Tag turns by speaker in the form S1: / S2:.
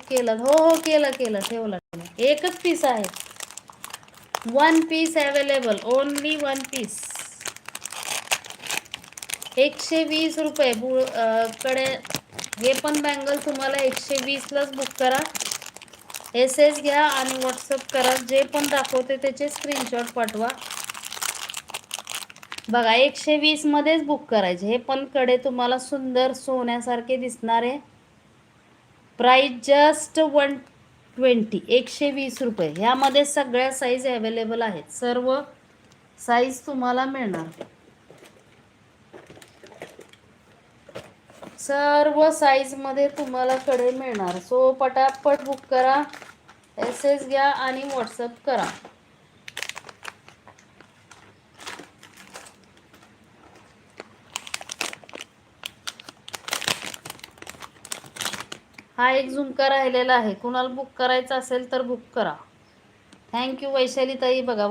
S1: Book केलं? हो केलं ठेवलं. एकच पीस आहे. 1 पीस अवेलेबल, ओनली 1 पीस. 120 रुपये कडे हे पण बँगल तुम्हाला 120लाच बुक करा. एस घ्या आणि व्हॉट्सअप करा. जे पण दाखवते त्याचे स्क्रीनशॉट पाठवा. बघा 120 मध्येच बुक करायचे. हे पण कडे तुम्हाला सुंदर सोन्यासारखे दिसणारे. प्राइस जस्ट 120, 120 रुपये. ह्यामध्ये सगळ्या साईज अवेलेबल आहेत. सर्व साईज तुम्हाला मिळणार. सर्व साईज मध्ये तुम्हाला कडे मिळणार. सो पटापट बुक करा. एस घ्या आणि व्हॉट्सअप करा. हा एक झुमका राहिलेला आहे. कुणाला बुक करायचा असेल तर बुक करा. थँक्यू वैशाली ताई. बघा